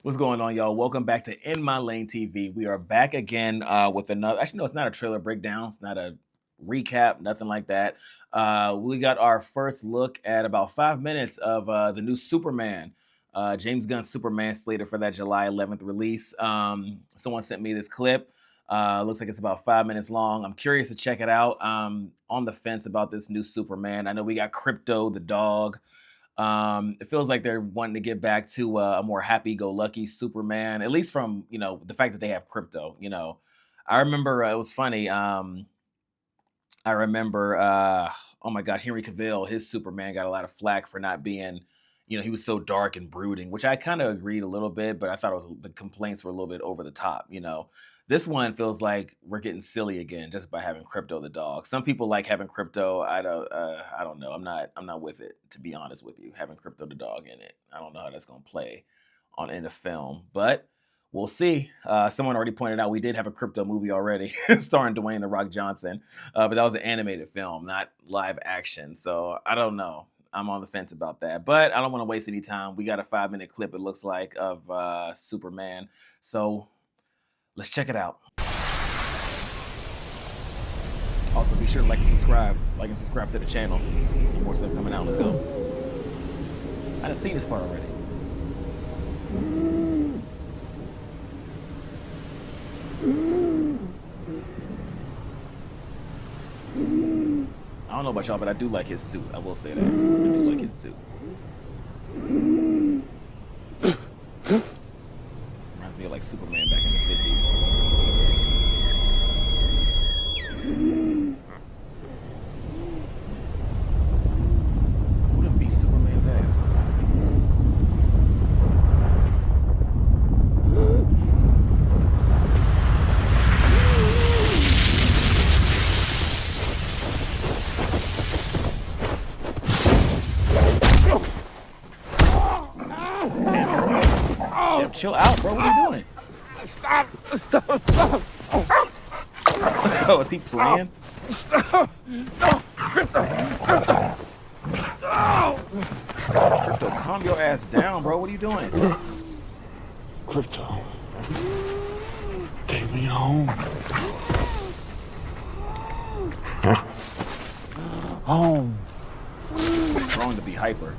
What's going on, y'all? Welcome back to In My Lane TV. We are back again with another. Actually, no, it's not a trailer breakdown. It's not a recap, nothing like that. We got our first look at about 5 minutes of the new Superman. James Gunn's Superman slated for that July 11th release. Someone sent me this clip. Looks like it's about 5 minutes long. I'm curious to check it out. On the fence about this new Superman. I know we got Crypto the dog. It feels like they're wanting to get back to a more happy-go-lucky Superman, at least from the fact that they have Crypto. I remember it was funny. I remember, oh my God, Henry Cavill, his Superman got a lot of flack for not being, he was so dark and brooding, which I kind of agreed a little bit, but I thought the complaints were a little bit over the top. This one feels like we're getting silly again just by having Crypto the dog. Some people like having Crypto. I don't know. I'm not with it, to be honest with you. Having Crypto the dog in it, I don't know how that's gonna play in the film, but we'll see. Someone already pointed out we did have a Crypto movie already starring Dwayne "The Rock" Johnson, but that was an animated film, not live action. So I don't know. I'm on the fence about that, but I don't want to waste any time. We got a 5-minute clip, it looks like, of Superman. So let's check it out. Also, be sure to like and subscribe. Like and subscribe to the channel. More stuff coming out. Let's go. I done seen this part already. I don't know about y'all, but I do like his suit. I will say that. I do like his suit. Reminds me of like Superman back in the 50s. Who done beat Superman's ass? Damn, chill out, bro. What are you doing? Stop! Oh, is he playing? Stop! No! Crypto! Crypto, calm your ass down, bro. What are you doing? Crypto. Take me home. Home. It's wrong to be hyper.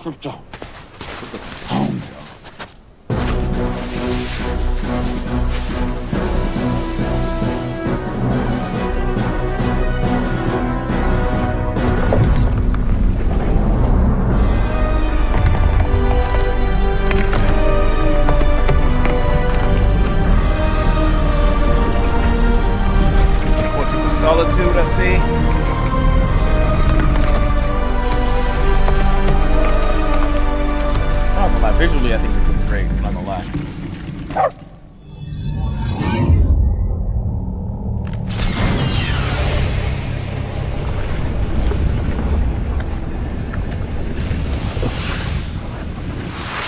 Crypto. Home. Fortress of Solitude, I see. Visually, I think this looks great. I'm not gonna lie.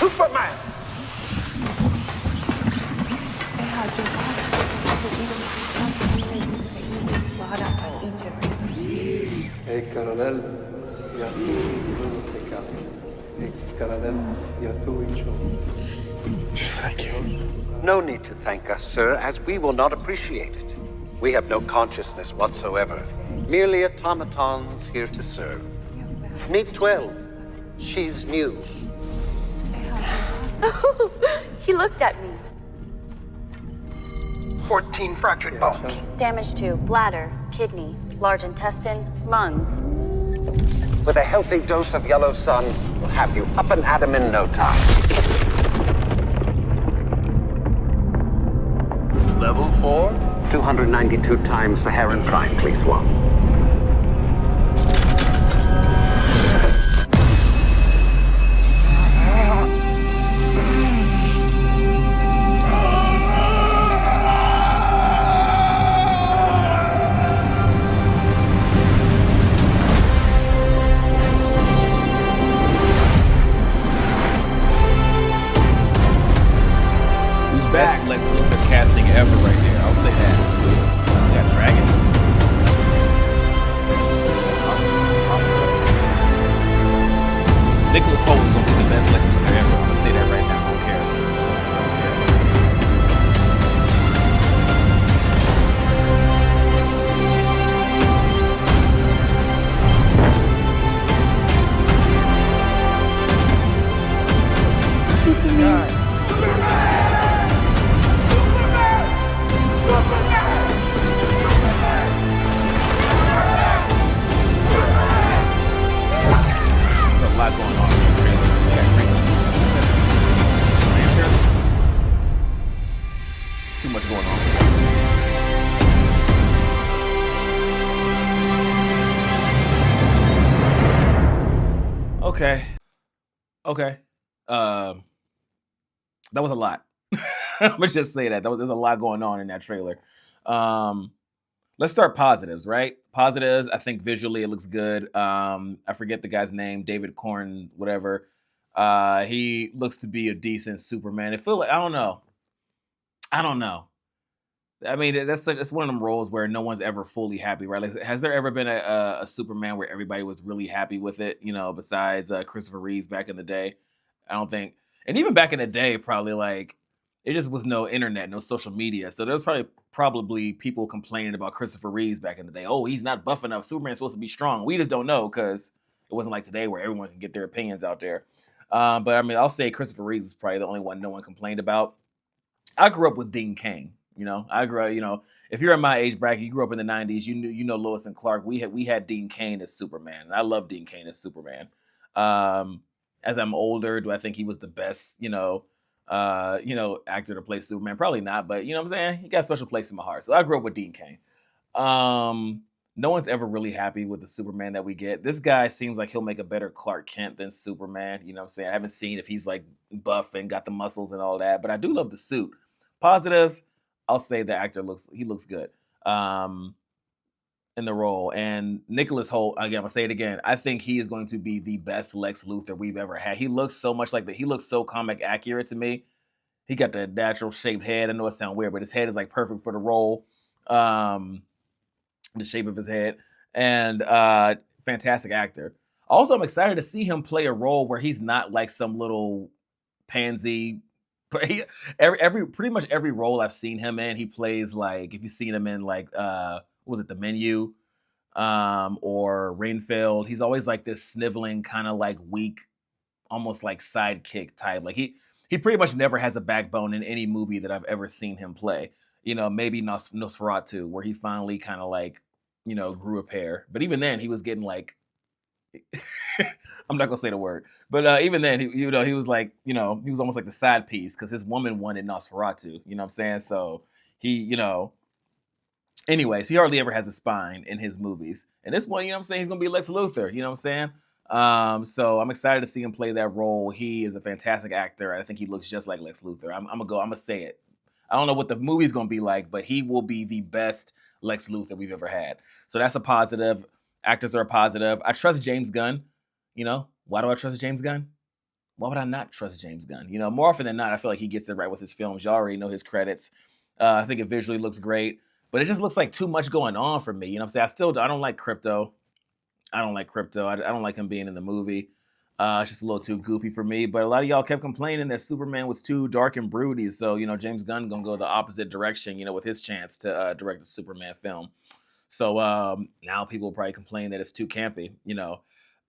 Superman! Hey, Colonel, il y a Colonel, il y a tout Thank you. No need to thank us, sir, as we will not appreciate it. We have no consciousness whatsoever, merely automatons here to serve. Meet 12. She's new. He looked at me. 14 fractured bones. Damage to bladder, kidney, large intestine, lungs. With a healthy dose of yellow sun, we'll have you up and at 'em in no time. Level 4? 292 times Saharan Prime, please, one. Best Lex Luthor casting ever right there. I'll say that. Okay. That was a lot. I'm gonna just say that. There's a lot going on in that trailer. Um, let's start positives, right? Positives. I think visually it looks good. I forget the guy's name, David Corn, whatever. He looks to be a decent Superman. It feel like I don't know. I mean, it's one of them roles where no one's ever fully happy, right? Like, has there ever been a Superman where everybody was really happy with it? Besides Christopher Reeves back in the day, I don't think. And even back in the day, probably like it just was no internet, no social media, so there's probably people complaining about Christopher Reeves back in the day. Oh, he's not buff enough. Superman's supposed to be strong. We just don't know because it wasn't like today where everyone can get their opinions out there. But I mean, I'll say Christopher Reeves is probably the only one no one complained about. I grew up with Dean Cain. I grew up, if you're in my age bracket, you grew up in the 90s, Lois and Clark. We had Dean Cain as Superman. And I love Dean Cain as Superman. As I'm older, do I think he was the best, actor to play Superman? Probably not, but you know what I'm saying? He got a special place in my heart. So I grew up with Dean Cain. No one's ever really happy with the Superman that we get. This guy seems like he'll make a better Clark Kent than Superman. You know what I'm saying? I haven't seen if he's like buff and got the muscles and all that, but I do love the suit. Positives, I'll say the actor looks good in the role. And Nicholas Hoult, again, I'm gonna say it again. I think he is going to be the best Lex Luthor we've ever had. He looks so much like that. He looks so comic accurate to me. He got the natural shaped head. I know it sounds weird, but his head is like perfect for the role. The shape of his head, and fantastic actor. Also, I'm excited to see him play a role where he's not like some little pansy. But pretty much every role I've seen him in, he plays like, if you've seen him in like what was it, The Menu, or Rainfield, he's always like this sniveling, kind of like weak, almost like sidekick type. Like he pretty much never has a backbone in any movie that I've ever seen him play. Maybe Nosferatu, where he finally kind of like, grew a pair. But even then, he was getting like, I'm not gonna say the word, but even then, he was like, he was almost like the side piece because his woman wanted Nosferatu. You know what I'm saying? So he, anyways, he hardly ever has a spine in his movies. And this one, I'm saying, he's gonna be Lex Luthor. You know what I'm saying? So I'm excited to see him play that role. He is a fantastic actor, and I think he looks just like Lex Luthor. I'm gonna say it. I don't know what the movie's gonna be like, but he will be the best Lex Luthor we've ever had. So that's a positive. Actors are a positive. I trust James Gunn. Why do I trust James Gunn? Why would I not trust James Gunn? More often than not, I feel like he gets it right with his films. Y'all already know his credits. I think it visually looks great, but it just looks like too much going on for me. You know what I'm saying? I don't like Crypto. I don't like him being in the movie. It's just a little too goofy for me. But a lot of y'all kept complaining that Superman was too dark and broody. So, James Gunn gonna go the opposite direction, with his chance to direct a Superman film. So now people probably complain that it's too campy.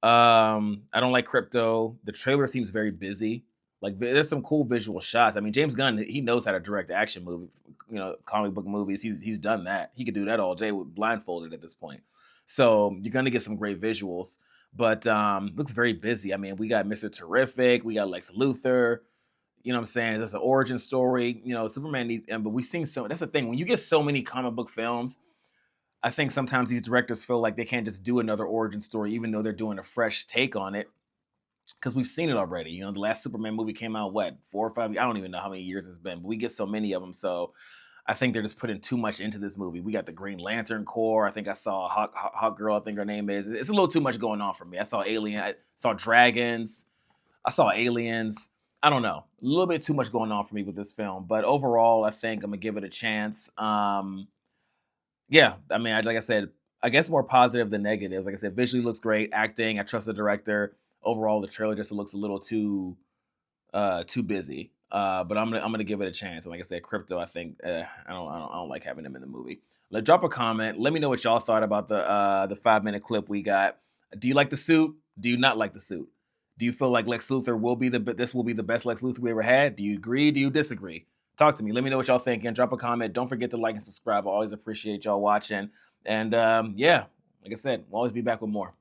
I don't like Crypto. The trailer seems very busy. Like, there's some cool visual shots. I mean, James Gunn, he knows how to direct action movies, comic book movies. He's done that. He could do that all day with blindfolded at this point. So you're gonna get some great visuals, but looks very busy. I mean, we got Mr. Terrific, we got Lex Luthor. You know what I'm saying? It's an origin story. Superman needs, but we've seen so. That's the thing. When you get so many comic book films, I think sometimes these directors feel like they can't just do another origin story, even though they're doing a fresh take on it, because we've seen it already. The last Superman movie came out, 4 or 5? I don't even know how many years it's been, but we get so many of them. So I think they're just putting too much into this movie. We got the Green Lantern Corps. I think I saw Hawk Girl, I think her name is. It's a little too much going on for me. I saw Alien. I saw dragons. I saw aliens. I don't know. A little bit too much going on for me with this film. But overall, I think I'm going to give it a chance. Yeah, I mean, like I said, I guess more positive than negatives. Like I said, visually looks great. Acting, I trust the director. Overall, the trailer just looks a little too busy. But I'm gonna give it a chance. And like I said, Crypto, I think I don't like having him in the movie. Drop a comment. Let me know what y'all thought about the 5-minute clip we got. Do you like the suit? Do you not like the suit? Do you feel like Lex Luthor will be the best Lex Luthor we ever had? Do you agree? Do you disagree? Talk to me. Let me know what y'all think, and drop a comment. Don't forget to like and subscribe. I always appreciate y'all watching. And yeah, like I said, we'll always be back with more.